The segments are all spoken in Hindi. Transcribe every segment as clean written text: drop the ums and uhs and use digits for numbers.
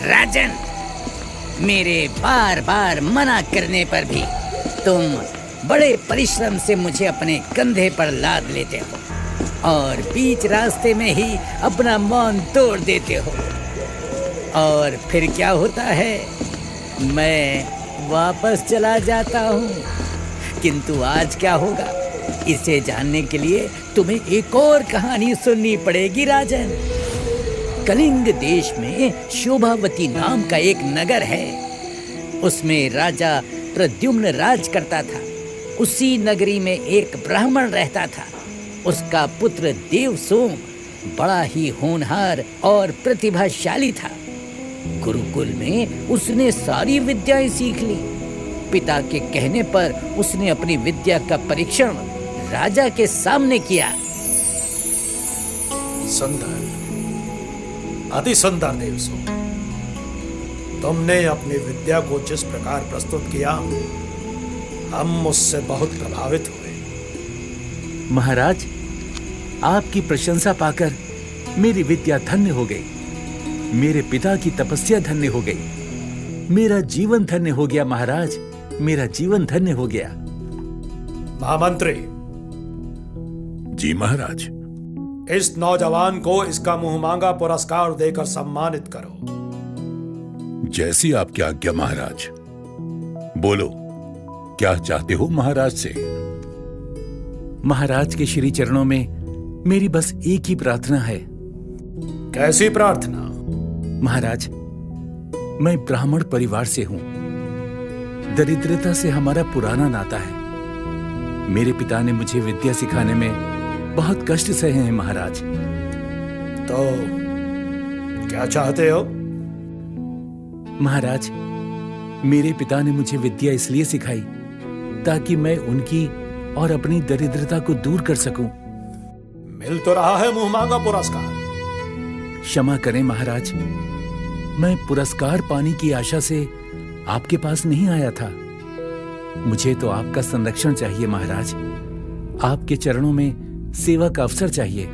राजन, मेरे बार बार मना करने पर भी तुम बड़े परिश्रम से मुझे अपने कंधे पर लाद लेते हो और बीच रास्ते में ही अपना मौन तोड़ देते हो। और फिर क्या होता है, मैं वापस चला जाता हूँ। किंतु आज क्या होगा, इसे जानने के लिए तुम्हें एक और कहानी सुननी पड़ेगी राजन। कलिंग देश में शोभावती नाम का एक नगर है। उसमें राजा प्रद्युम्न राज करता था। उसी नगरी में एक ब्राह्मण रहता था। उसका पुत्र देवसोम बड़ा ही होनहार और प्रतिभाशाली था। गुरुकुल में उसने सारी विद्याएं सीख ली। पिता के कहने पर उसने अपनी विद्या का परीक्षण राजा के सामने किया। सुंदर, अति सुंदर देवसोम, तुमने अपनी विद्या को जिस प्रकार प्रस्तुत किया, हम उससे बहुत प्रभावित हुए। महाराज, आपकी प्रशंसा पाकर मेरी विद्या धन्य हो गई। मेरे पिता की तपस्या धन्य हो गई। मेरा जीवन धन्य हो गया महाराज, मेरा जीवन धन्य हो गया। महामंत्री जी महाराज। इस नौजवान को इसका मुंहमांगा पुरस्कार देकर सम्मानित करो। जैसी आपकी आज्ञा महाराज। बोलो, क्या चाहते हो महाराज से? महाराज के श्री चरणों में मेरी बस एक ही प्रार्थना है। कैसी प्रार्थना? महाराज, मैं ब्राह्मण परिवार से हूं। दरिद्रता से हमारा पुराना नाता है। मेरे पिता ने मुझे विद्या सिखाने में बहुत कष्ट सहे हैं महाराज। तो क्या चाहते हो? महाराज, मेरे पिता ने मुझे विद्या इसलिए सिखाई ताकि मैं उनकी और अपनी दरिद्रता को दूर कर सकूं। मिल तो रहा है मुंहमांगा पुरस्कार। क्षमा करें महाराज, मैं पुरस्कार पाने की आशा से आपके पास नहीं आया था। मुझे तो आपका संरक्षण चाहिए महाराज। आपके चरणों में सेवा का अवसर चाहिए।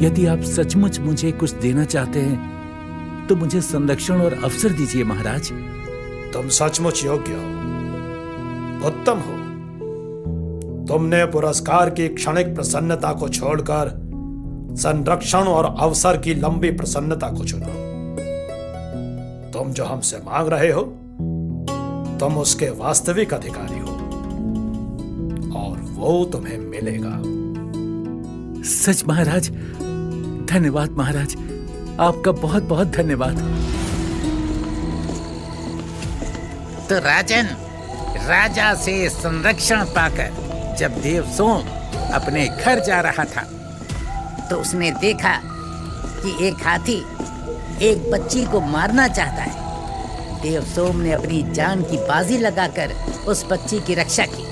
यदि आप सचमुच मुझे कुछ देना चाहते हैं तो मुझे संरक्षण और अवसर दीजिए महाराज। तुम सचमुच योग्य हो, उत्तम हो। तुमने पुरस्कार की क्षणिक प्रसन्नता को छोड़कर संरक्षण और अवसर की लंबी प्रसन्नता को चुना। तुम जो हमसे मांग रहे हो, तुम उसके वास्तविक अधिकारी हो और वो तुम्हें मिलेगा। सच महाराज? धन्यवाद महाराज, आपका बहुत बहुत धन्यवाद। तो राजन, राजा से संरक्षण पाकर जब देवसोम अपने घर जा रहा था तो उसने देखा कि एक हाथी एक बच्ची को मारना चाहता है। देवसोम ने अपनी जान की बाजी लगाकर उस बच्ची की रक्षा की।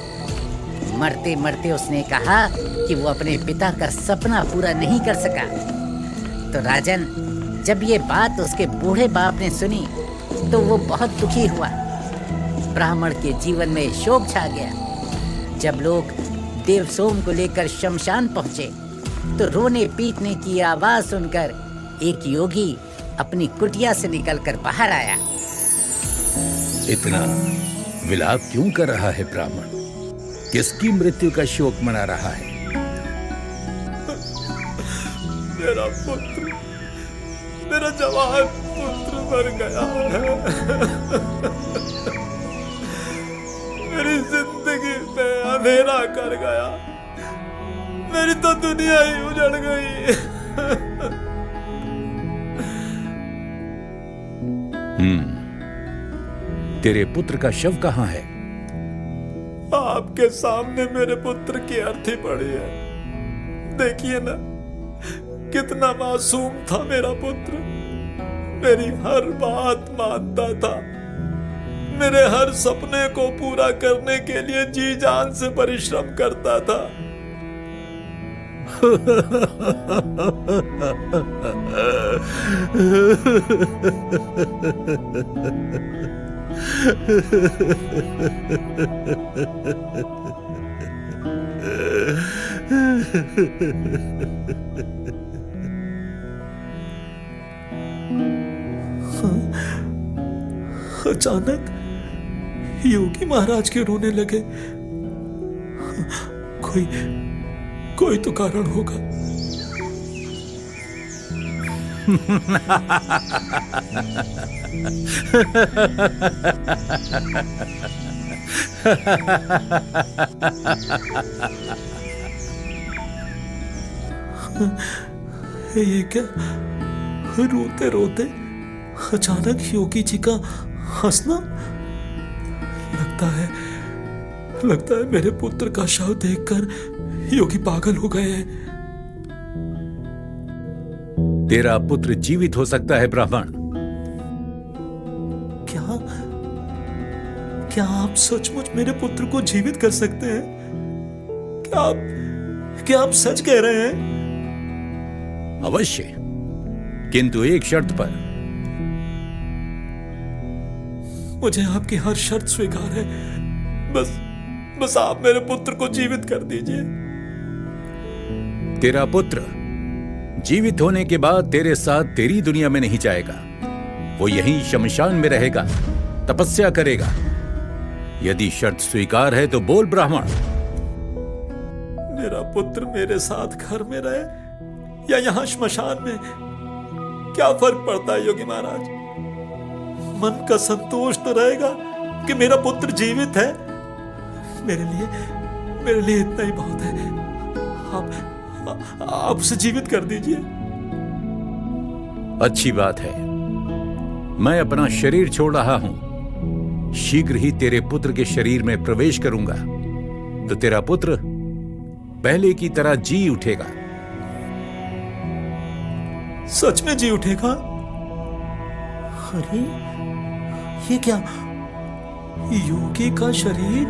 मरते मरते उसने कहा कि वो अपने पिता का सपना पूरा नहीं कर सका। तो राजन, जब ये बात उसके बूढ़े बाप ने सुनी तो वो बहुत दुखी हुआ। ब्राह्मण के जीवन में शोक छा गया। जब लोग देवसोम को लेकर शमशान पहुंचे तो रोने पीटने की आवाज सुनकर एक योगी अपनी कुटिया से निकलकर बाहर आया। इतना विलाप क्यों कर रहा है ब्राह्मण? किसकी मृत्यु का शोक मना रहा है? मेरा पुत्र, मेरा जवान पुत्र मर गया है। मेरी जिंदगी में अंधेरा कर गया। मेरी तो दुनिया ही उजड़ गई। तेरे पुत्र का शव कहाँ है? आपके सामने मेरे पुत्र की अर्थी पड़ी है। देखिए ना, कितना मासूम था मेरा पुत्र। मेरी हर बात मानता था। मेरे हर सपने को पूरा करने के लिए जी जान से परिश्रम करता था। अचानक योगी महाराज क्यों रोने लगे? कोई तो कारण होगा। ये क्या? रोते रोते अचानक योगी जी का हंसना। लगता है मेरे पुत्र का शव देखकर योगी पागल हो गए हैं। तेरा पुत्र जीवित हो सकता है ब्राह्मण। क्या आप सचमुच मेरे पुत्र को जीवित कर सकते हैं? क्या आप सच कह रहे हैं? अवश्य, किंतु एक शर्त पर। मुझे आपकी हर शर्त स्वीकार है। बस आप मेरे पुत्र को जीवित कर दीजिए। तेरा पुत्र जीवित होने के बाद तेरे साथ तेरी दुनिया में नहीं जाएगा। वो यहीं शमशान में रहेगा, तपस्या करेगा। यदि शर्त स्वीकार है तो बोल ब्राह्मण। मेरा पुत्र मेरे साथ घर में रहे या यहाँ श्मशान में, क्या फर्क पड़ता है योगी महाराज? मन का संतोष तो रहेगा कि मेरा पुत्र जीवित है। मेरे लिए इतना ही बहुत है। आप उसे जीवित कर दीजिए। अच्छी बात है। मैं अपना शरीर छोड़ रहा हूं। शीघ्र ही तेरे पुत्र के शरीर में प्रवेश करूंगा तो तेरा पुत्र पहले की तरह जी उठेगा। सच में जी उठेगा? अरे ये क्या? योगी का शरीर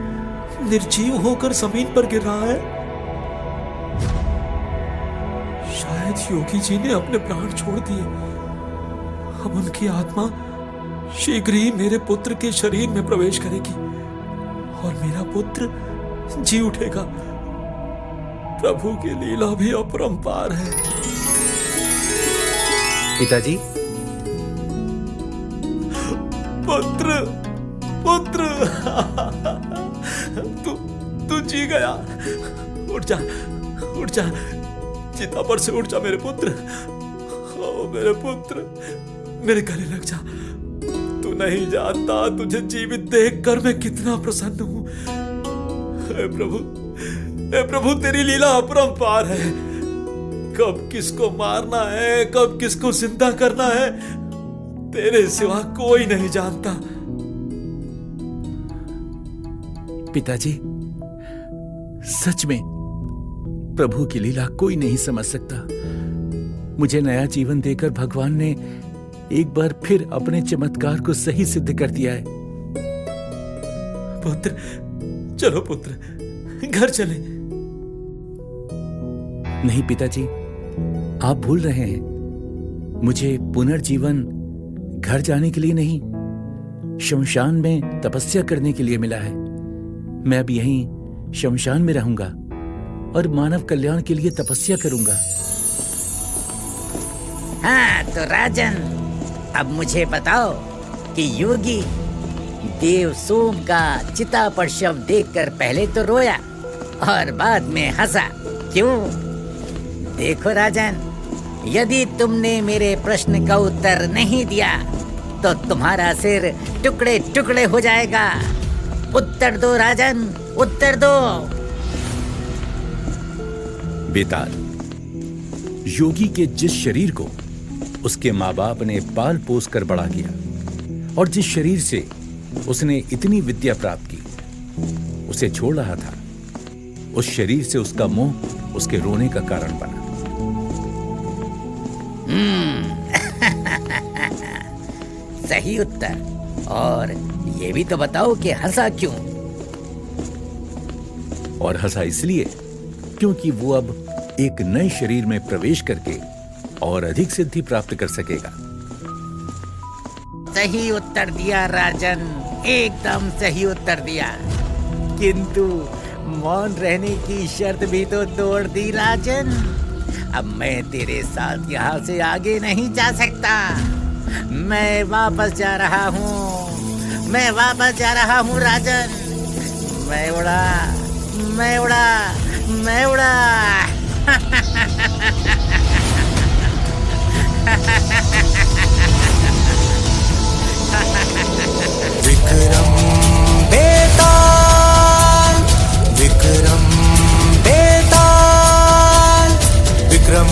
निर्जीव होकर जमीन पर गिर रहा है। शायद योगी जी ने अपने प्राण छोड़ दिए। अब उनकी आत्मा शीघ्र ही मेरे पुत्र के शरीर में प्रवेश करेगी और मेरा पुत्र जी उठेगा। प्रभु की लीला भी अपरंपार है। पिताजी। पुत्र तू जी गया। उठ जा चिता पर से उठ जा मेरे पुत्र। ओ मेरे पुत्र, मेरे गले लग जा। तू नहीं जानता तुझे जीवित देखकर मैं कितना प्रसन्न हूं। हे प्रभु तेरी लीला अपरंपार है। कब किसको मारना है, कब किसको जिंदा करना है, तेरे सिवा कोई नहीं जानता। पिताजी, सच में प्रभु की लीला कोई नहीं समझ सकता। मुझे नया जीवन देकर भगवान ने एक बार फिर अपने चमत्कार को सही सिद्ध कर दिया है। पुत्र, चलो पुत्र, घर चले। नहीं पिताजी, आप भूल रहे हैं। मुझे पुनर्जीवन घर जाने के लिए नहीं, शमशान में तपस्या करने के लिए मिला है। मैं अब यहीं शमशान में रहूंगा और मानव कल्याण के लिए तपस्या करूंगा। हाँ तो राजन, अब मुझे बताओ कि योगी देव सोम का चिता पर शव देखकर पहले तो रोया और बाद में हंसा, क्यों? देखो राजन, यदि तुमने मेरे प्रश्न का उत्तर नहीं दिया तो तुम्हारा सिर टुकड़े टुकड़े हो जाएगा। उत्तर दो राजन, उत्तर दो। बेताल, योगी के जिस शरीर को उसके माँ बाप ने पाल पोस कर बड़ा किया और जिस शरीर से उसने इतनी विद्या प्राप्त की, उसे छोड़ रहा था, उस शरीर से उसका मोह उसके रोने का कारण बना। सही उत्तर। और ये भी तो बताओ कि हंसा क्यों? और हंसा इसलिए क्योंकि वो अब एक नए शरीर में प्रवेश करके और अधिक सिद्धि प्राप्त कर सकेगा। सही उत्तर दिया राजन, एकदम सही उत्तर दिया। किंतु मौन रहने की शर्त भी तो तोड़ दी राजन। अब मैं तेरे साथ यहाँ से आगे नहीं जा सकता। मैं वापस जा रहा हूँ, मैं वापस जा रहा हूँ राजन। मैं उड़ा, मैं उड़ा, मैं उड़ा। विक्रम बेताल, विक्रम बेताल, विक्रम